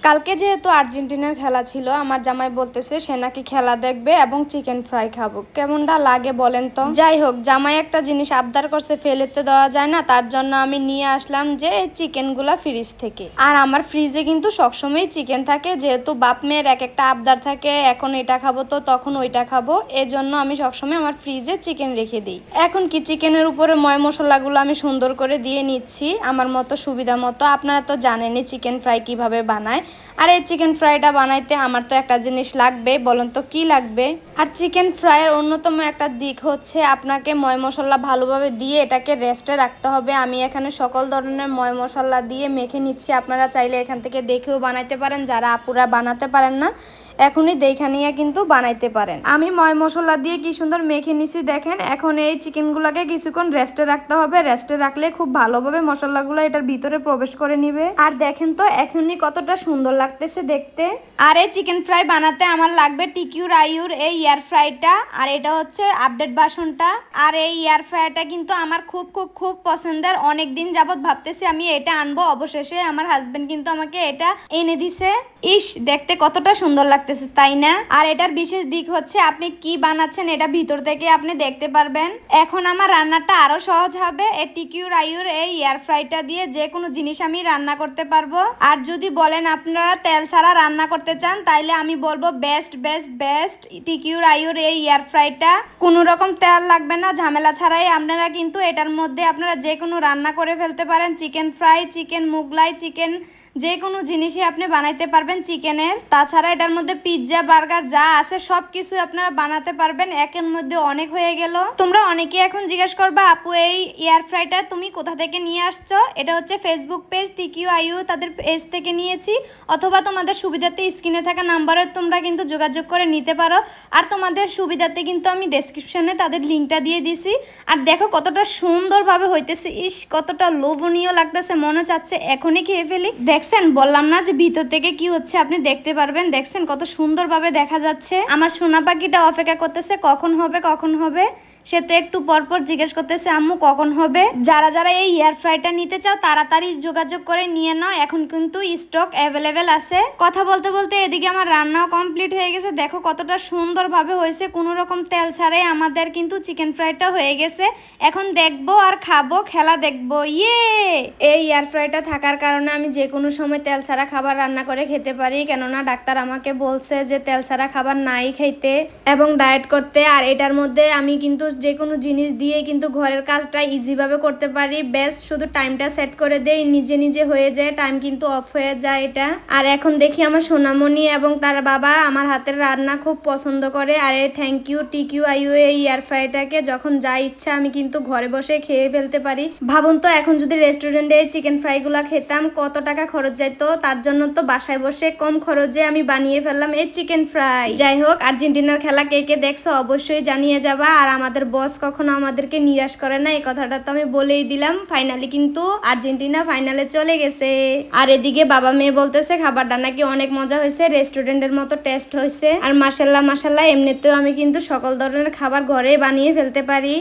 কালকে যেহেতু আর্জেন্টিনার খেলা ছিল, আমার জামাই বলতেছে সে নাকি খেলা দেখবে এবং চিকেন ফ্রাই খাবো। কেমনটা লাগে বলেন তো? যাই হোক, জামাই একটা জিনিস আবদার করছে, ফেলেতে দেওয়া যায় না, তার জন্য আমি নিয়ে আসলাম যে চিকেনগুলা ফ্রিজ থেকে। আর আমার ফ্রিজে কিন্তু সবসময় চিকেন থাকে, যেহেতু বাপ মেয়ের এক একটা আবদার থাকে, এখন এটা খাবো তো তখন ওইটা খাবো, এজন্য আমি সবসময় আমার ফ্রিজে চিকেন রেখে দিই। এখন কি চিকেনের উপরে ময় মশলাগুলো আমি সুন্দর করে দিয়ে নিচ্ছি আমার মতো সুবিধা মতো। আপনারা তো জানেনই চিকেন ফ্রাই কিভাবে বানায়। আর এই চিকেন ফ্রাইটা বানাইতে আমার তো একটা জিনিস লাগবে, বলেন তো কি লাগবে? আর চিকেন ফ্রাইয়ের অন্যতম একটা দিক হচ্ছে আপনাকে ময় মশলা ভালোভাবে দিয়ে এটাকে রেস্টে রাখতে হবে। আমি এখানে সকল ধরনের ময় মশলা দিয়ে মেখে নিচ্ছি। আপনারা চাইলে এখান থেকে দেখেও বানাইতে পারেন, যারা আপুরা বানাতে পারেন না এখনই দেখা নিয়ে কিন্তু বানাইতে পারেন। আমি ময় মশলা দিয়ে কি সুন্দর মেখে নিছি দেখেন। এখন এই চিকেনগুলোকে কিছুক্ষণ রেস্টে রাখতে হবে। রেস্টে রাখলে খুব ভালোভাবে মশলাগুলো এটার ভিতরে প্রবেশ করে নিবে। আর দেখেন তো এখনই কতটা সুন্দর লাগতেছে দেখতে। আর এই চিকেন ফ্রাই বানাতে আমার লাগবে টিকিউর আইউর এই এয়ার ফ্রাইটা, আর এটা হচ্ছে আপডেট বাসনটা। আর এই এয়ার ফ্রাইটা কিন্তু আমার খুব খুব খুব পছন্দের। অনেক দিন যাবত ভাবতেছি আমি এটা আনবো, অবশেষে আমার হাজবেন্ড কিন্তু আমাকে এটা এনে দিছে। ইস, দেখতে কতটা সুন্দর লাগতেছে তাই না? আর এটার বিশেষ দিক হচ্ছে আপনি কি বানাচ্ছেন এটা ভিতর থেকে আপনি দেখতে পারবেন। এখন আমার রান্নাটা আরো সহজ হবে। এই টিকিউর আইউর এই এয়ার ফ্রাইটা দিয়ে যে কোনো জিনিস আমি রান্না করতে পারবো। আর যদি বলেন আপনারা তেল ছাড়া রান্না করতে চান, তাইলে আমি বলবো বেস্ট বেস্ট বেস্ট টিকিউর আইউর এই এয়ার ফ্রাইটা। কোনো রকম তেল লাগবে না, ঝামেলা ছাড়াই আপনারা কিন্তু এটার মধ্যে আপনারা যে কোনো রান্না করে ফেলতে পারেন। Chicken fry, chicken Mughlai, chicken যে কোনো জিনিসই আপনি বানাইতে পারবেন চিকেনের। তাছাড়া এটার মধ্যে পিৎজা, বার্গার যা আছে সব কিছু আপনারা বানাতে পারবেন। একের মধ্যে অনেক হয়ে গেল। তোমরা অনেকে এখন জিজ্ঞেস করবা আপু এই এয়ার ফ্রাইটা তুমি কোথা থেকে নিয়ে আসছো? এটা হচ্ছে ফেসবুক পেজ টিকিউ আইউ তাদের পেজ থেকে নিয়েছি, অথবা তোমাদের সুবিধাতে স্ক্রিনে থাকা নাম্বারে তোমরা কিন্তু যোগাযোগ করে নিতে পারো। আর তোমাদের সুবিধাতে কিন্তু আমি ডেসক্রিপশনে তাদের লিঙ্কটা দিয়ে দিছি। আর দেখো কতটা সুন্দরভাবে হইতেছে। ইস, কতটা লোভনীয় লাগতেছে, মনে চাচ্ছে এখনই খেয়ে ফেলি। দেখছেন, বললাম না যে ভিতর থেকে কি হচ্ছে আপনি দেখতে পারবেন। দেখছেন কত সুন্দরভাবে দেখা যাচ্ছে। আমার সোনা পাখিটা অপেক্ষা করতেছে কখন হবে কখন হবে। সে তো একটু পরপর জিজ্ঞেস করতেছে আম্মু কখন হবে। যারা যারা এই এয়ার ফ্রাইটা নিতে চাও তাড়াতাড়ি যোগাযোগ করে নিয়ে নাও, এখন কিন্তু স্টক অ্যাভেলেবেল আছে। কথা বলতে বলতে এদিকে আমার রান্নাও কমপ্লিট হয়ে গেছে। দেখো কতটা সুন্দরভাবে হয়েছে, কোনো রকম তেল ছাড়াই আমাদের কিন্তু চিকেন ফ্রাইটা হয়ে গেছে। এখন দেখবো আর খাবো, খেলা দেখবো। ইয়ে, এই এয়ার ফ্রাইটা থাকার কারণে আমি যে কোনো সময় তেল ছাড়া খাবার রান্না করে খেতে পারি, কেননা ডাক্তার আমাকে বলছে যে তেল ছাড়া খাবার নাই খাইতে এবং ডায়েট করতে। আর এটার মধ্যে আমি কিন্তু যে কোনো জিনিস দিয়ে কিন্তু ঘরের কাজটা ইজিভাবে করতে পারি। বেস্ট শুধু টাইমটা সেট করে দেই, নিজে নিজে হয়ে যায়, টাইম কিন্তু অফ হয়ে যায় এটা। আর এখন দেখি আমার সোনামণি এবং তার বাবা আমার হাতের রান্না খুব পছন্দ করে। আর থ্যাংক ইউ টিকিউ আইউ এই এয়ার ফ্রাইটাকে, যখন যা ইচ্ছা আমি কিন্তু ঘরে বসে খেয়ে ফেলতে পারি। ভাবুন তো এখন যদি রেস্টুরেন্টে চিকেন ফ্রাইগুলো খেতাম কত টাকা খরচ যাইতো। তার জন্য তো বাসায় বসে কম খরচে আমি বানিয়ে ফেললাম এই চিকেন ফ্রাই। যাই হোক, আর্জেন্টিনার খেলা কে কে দেখছো অবশ্যই জানিয়ে যাবা। আর আমাদের বস কখনো আমাদেরকে নিরাশ করে না, এই কথাটা তো আমি বলেই দিলাম। ফাইনালি কিন্তু আর্জেন্টিনা ফাইনালে চলে গেছে। আর এদিকে বাবা মেয়ে বলতেছে খাবারটা নাকি অনেক মজা হয়েছে, রেস্টুরেন্টের মতো টেস্ট হয়েছে। আর মাশাল্লাহ মাশাল্লাহ, এমনিতেও আমি কিন্তু সকল ধরনের খাবার ঘরে বানিয়ে ফেলতে পারি।